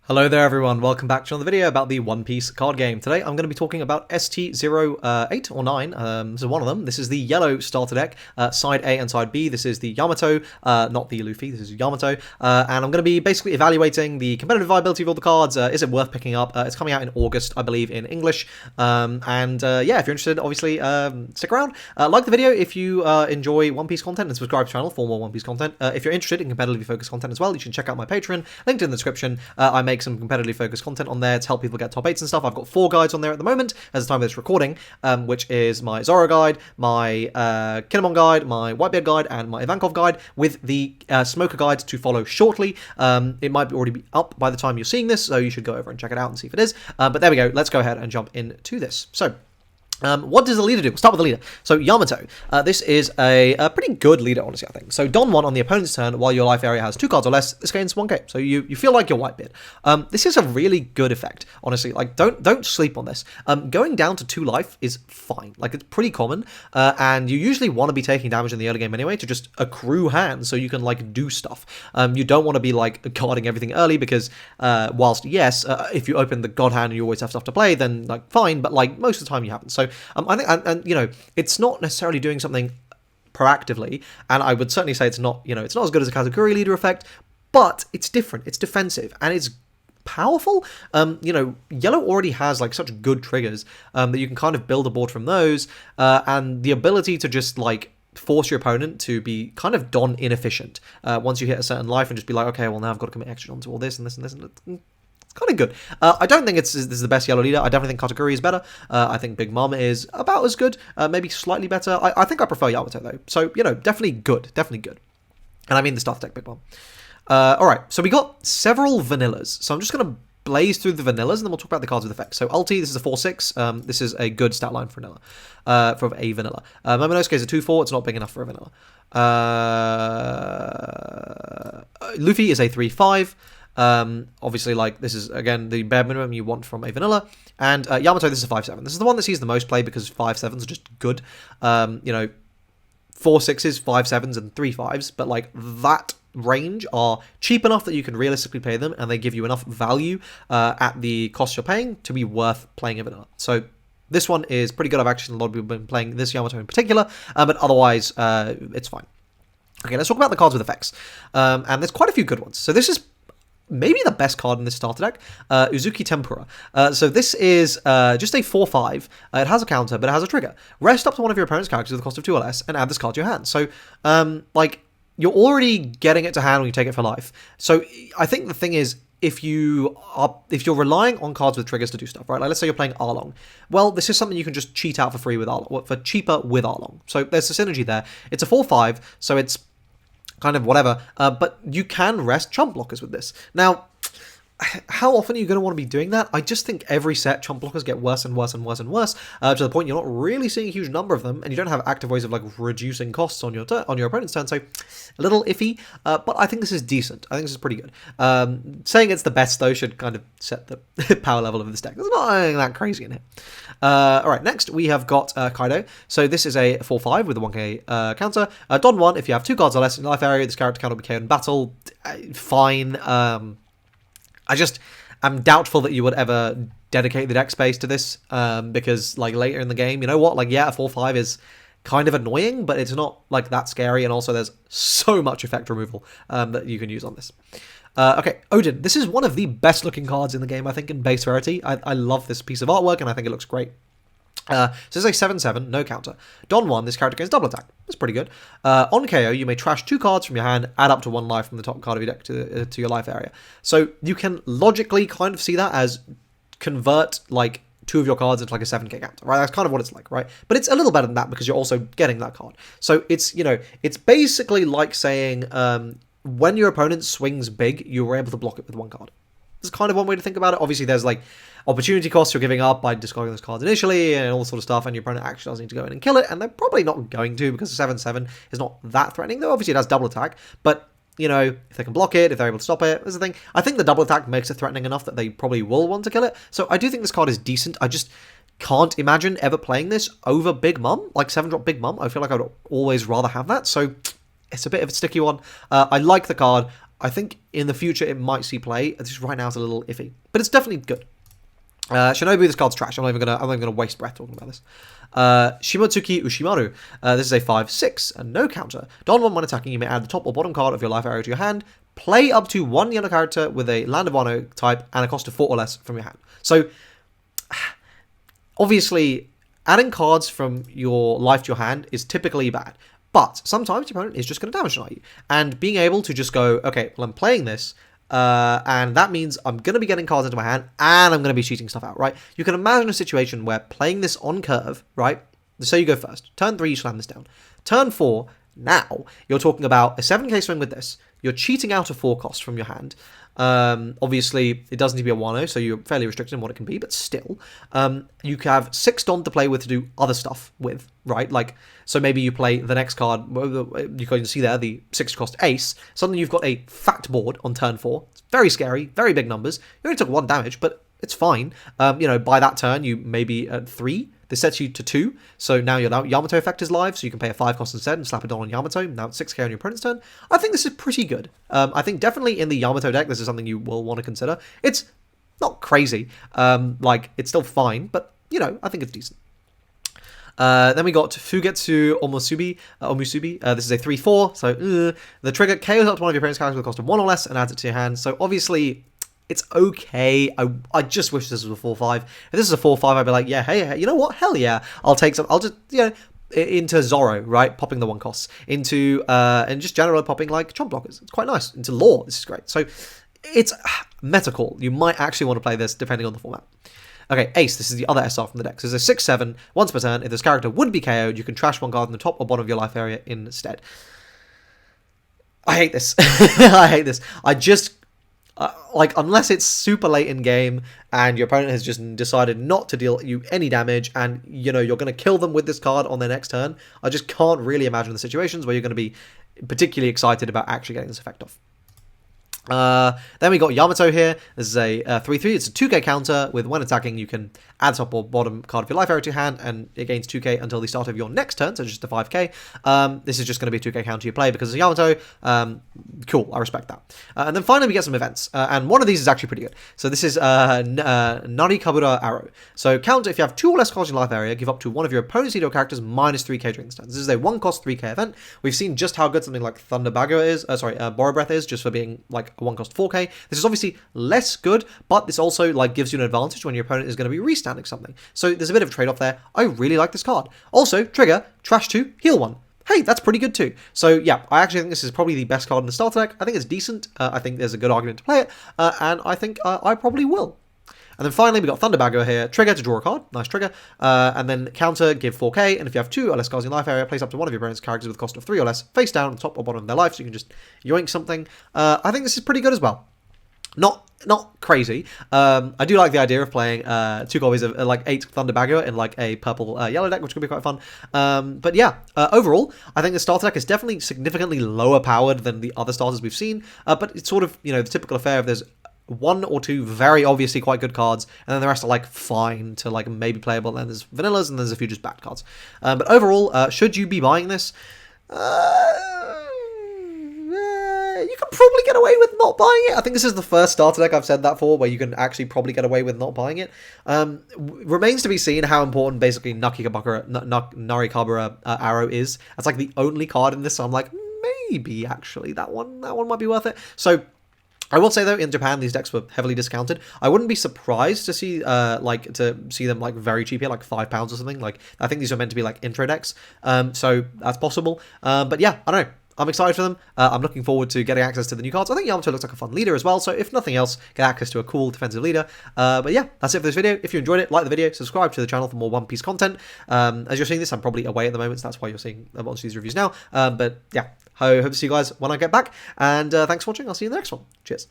Hello there everyone, welcome back to another video about the One Piece card game. Today I'm going to be talking about ST08 or 9, this is one of them. This is the yellow starter deck, side A and side B. This is the Yamato, not the Luffy, this is Yamato. And I'm going to be basically evaluating the competitive viability of all the cards. Is it worth picking up? It's coming out in August, I believe, in English. Yeah, if you're interested, obviously, stick around. Like the video if you enjoy One Piece content and subscribe to the channel for more One Piece content. If you're interested in competitively focused content as well, you should check out my Patreon, linked in the description. I make some competitively focused content on there to help people get top 8s and stuff. I've got 4 guides on there at the moment as the time of this recording, which is my Zoro guide, my Kinemon guide, my Whitebeard guide, and my Ivankov guide, with the Smoker guide to follow shortly. It might already be up by the time you're seeing this, so you should go over and check it out and see if it is. But there we go. Let's go ahead and jump into this. So, what does the leader do? We'll start with the leader. So, Yamato. This is a pretty good leader, honestly, I think. So, Don 1 on the opponent's turn, while your life area has 2 cards or less, this gains 1k. So, you feel like you're Whitebeard. This is a really good effect, honestly. Like, don't sleep on this. Going down to 2 life is fine. Like, it's pretty common. And you usually want to be taking damage in the early game anyway to just accrue hands so you can, like, do stuff. You don't want to be, like, guarding everything early because, whilst, yes, if you open the God hand and you always have stuff to play, then, like, fine. But, like, most of the time you haven't. So, I think, and you know, it's not necessarily doing something proactively, and I would certainly say it's not, you know, it's not as good as a Katakuri leader effect, but it's different, it's defensive, and it's powerful. You know, yellow already has like such good triggers that you can kind of build a board from those, and the ability to just like force your opponent to be kind of Don inefficient once you hit a certain life and just be like, okay, well now I've got to commit extra onto all this and this and this and kind of good. I don't think this is the best yellow leader. I definitely think Katakuri is better. I think Big Mom is about as good, maybe slightly better. I think I prefer Yamato though. So, you know, definitely good. Definitely good. And I mean the starter deck Big Mom. Alright, so we got several vanillas. So I'm just going to blaze through the vanillas and then we'll talk about the cards with effects. So Ulti, this is a 4-6. This is a good stat line for vanilla. For a vanilla. Momonosuke is a 2-4. It's not big enough for a vanilla. Luffy is a 3-5. Obviously, like, this is, again, the bare minimum you want from a vanilla. And Yamato, this is a 5-7. This is the one that sees the most play because 5-7s are just good. You know, 4-6s, 5-7s, and 3-5s. But, like, that range are cheap enough that you can realistically pay them, and they give you enough value at the cost you're paying to be worth playing a vanilla. So, this one is pretty good. I've actually seen a lot of people been playing this Yamato in particular, but otherwise, it's fine. Okay, let's talk about the cards with effects. And there's quite a few good ones. So, this is maybe the best card in this starter deck, Uzuki Tempura. So this is just a 4-5. It has a counter, but it has a trigger. Rest up to one of your opponent's characters with a cost of 2 or less, and add this card to your hand. So, like, you're already getting it to hand when you take it for life. So I think the thing is, if you're relying on cards with triggers to do stuff, right? Like, let's say you're playing Arlong. Well, this is something you can just cheat out for free with Arlong, for cheaper with Arlong. So there's a synergy there. It's a 4-5, so it's kind of whatever, but you can rest chump blockers with this. Now, how often are you going to want to be doing that? I just think every set chump blockers get worse and worse and worse and worse, to the point you're not really seeing a huge number of them, and you don't have active ways of like reducing costs on your opponent's turn, so a little iffy, but I think this is decent. I think this is pretty good. Saying it's the best though should kind of set the power level of this deck. There's not anything that crazy in here. Alright, next we have got Kaido. So this is a 4-5 with a 1k counter. Don 1, if you have 2 cards or less in your life area, this character cannot be KO'd in battle. Fine. I'm doubtful that you would ever dedicate the deck space to this, because, like, later in the game, you know what, like, yeah, a 4-5 is kind of annoying, but it's not, like, that scary, and also there's so much effect removal that you can use on this. Okay, Odin. This is one of the best-looking cards in the game, I think, in base rarity. I love this piece of artwork, and I think it looks great. So this is a 7-7, no counter. Don 1, this character gains double attack. That's pretty good. On KO, you may trash 2 cards from your hand, add up to 1 life from the top card of your deck to your life area. So you can logically kind of see that as convert, like, 2 of your cards into, like, a 7k counter, right? That's kind of what it's like, right? But it's a little better than that because you're also getting that card. So it's, you know, it's basically like saying when your opponent swings big, you were able to block it with 1 card. This is kind of one way to think about it. Obviously, there's, like, opportunity costs you're giving up by discarding those cards initially and all sort of stuff, and your opponent actually does need to go in and kill it, and they're probably not going to because the 7-7 is not that threatening, though obviously it has double attack, but, you know, if they can block it, if they're able to stop it, that's the thing. I think the double attack makes it threatening enough that they probably will want to kill it, so I do think this card is decent. I just can't imagine ever playing this over Big Mom, like 7-drop Big Mom. I feel like I would always rather have that, so it's a bit of a sticky one. I like the card. I think in the future it might see play. Just right now it's a little iffy, but it's definitely good. Shinobu, this card's trash. I'm not even gonna waste breath talking about this. Shimotsuki Ushimaru. This is a 5/6 and no counter. Don 1 when attacking, you may add the top or bottom card of your life area to your hand. Play up to one yellow character with a Land of Wano type and a cost of 4 or less from your hand. So, obviously, adding cards from your life to your hand is typically bad. But sometimes your opponent is just going to damage you. And being able to just go, okay, well, I'm playing this, and that means I'm going to be getting cards into my hand, and I'm going to be cheating stuff out, right? You can imagine a situation where playing this on curve, right? So you go first. Turn 3, you slam this down. Turn 4, now, you're talking about a 7k swing with this. You're cheating out a 4 cost from your hand. Obviously, it doesn't need to be a 1-0, so you're fairly restricted in what it can be, but still. You have 6 Don to play with to do other stuff with, right? Like, so maybe you play the next card, you can see there, the 6 cost Ace. Suddenly you've got a fat board on turn 4. It's very scary, very big numbers. You only took 1 damage, but it's fine. By that turn, you may be at 3. This sets you to 2, so now your Yamato effect is live, so you can pay a 5 cost instead and slap it on Yamato. Now it's 6k on your opponent's turn. I think this is pretty good. I think definitely in the Yamato deck, this is something you will want to consider. It's not crazy, it's still fine, but, I think it's decent. Then we got Fugetsu Omusubi. This is a 3/4, so the trigger KOs up to one of your opponent's characters with a cost of 1 or less and adds it to your hand, so obviously it's okay. I just wish this was a 4/5. If this is a 4/5, I'd be like, yeah, hey, you know what? Hell yeah. I'll take some. I'll just, into Zoro, right? Popping the 1 costs. Into, and just generally popping, like, chomp blockers. It's quite nice. Into lore, this is great. So, it's meta call. You might actually want to play this depending on the format. Okay, Ace, this is the other SR from the deck. So there's a 6/7, once per turn. If this character would be KO'd, you can trash 1 card in the top or bottom of your life area instead. I hate this. I hate this. I just... unless it's super late in game and your opponent has just decided not to deal you any damage and, you're going to kill them with this card on their next turn, I just can't really imagine the situations where you're going to be particularly excited about actually getting this effect off. Then we got Yamato here. This is a 3/3. It's a 2k counter with when attacking you can add top or bottom card of your life area to your hand and it gains 2k until the start of your next turn, so just a 5k. This is just going to be a 2k counter you play because of Yamato. Cool, I respect that. And then finally we get some events, and one of these is actually pretty good. So this is Narikabura Arrow. So counter, if you have 2 or less cards in your life area, give up to one of your opponent's hero characters minus 3k during this turn. This is a 1 cost 3k event. We've seen just how good something like Thunder Bagua is, Borrow Breath is, just for being like a 1 cost 4k. This is obviously less good, but this also gives you an advantage when your opponent is going to be restanding something. So there's a bit of a trade-off there. I really like this card. Also, trigger, trash 2, heal 1. Hey, that's pretty good too. So yeah, I actually think this is probably the best card in the starter deck. I think it's decent. I think there's a good argument to play it, and I think I probably will. And then finally, we got Thunder Bagua here. Trigger to draw a card. Nice trigger. And then counter, give 4k. And if you have 2 or less cards in your life area, place up to one of your opponent's characters with a cost of 3 or less, face down on top or bottom of their life, so you can just yoink something. I think this is pretty good as well. Not crazy. I do like the idea of playing 2 copies of 8 Thunder Bagua in a purple yellow deck, which could be quite fun. But yeah, overall, I think the starter deck is definitely significantly lower powered than the other starters we've seen. But it's sort of, the typical affair of there's 1 or 2 very obviously quite good cards, and then the rest are fine to maybe playable. And then there's vanillas, and there's a few just bad cards. But overall, should you be buying this? You can probably get away with not buying it. I think this is the first starter deck I've said that for, where you can actually probably get away with not buying it. Remains to be seen how important basically Narikabura Arrow is. That's the only card in this, so I'm maybe actually that one might be worth it. So I will say though, in Japan these decks were heavily discounted. I wouldn't be surprised to see them very cheap here, £5 or something. I think these are meant to be intro decks, so that's possible. But yeah, I don't know. I'm excited for them. I'm looking forward to getting access to the new cards. I think Yamato looks like a fun leader as well, so if nothing else, get access to a cool defensive leader. But yeah, that's it for this video. If you enjoyed it, like the video, subscribe to the channel for more One Piece content. As you're seeing this, I'm probably away at the moment, so that's why you're seeing a bunch of these reviews now. But yeah, I hope to see you guys when I get back, and thanks for watching. I'll see you in the next one. Cheers.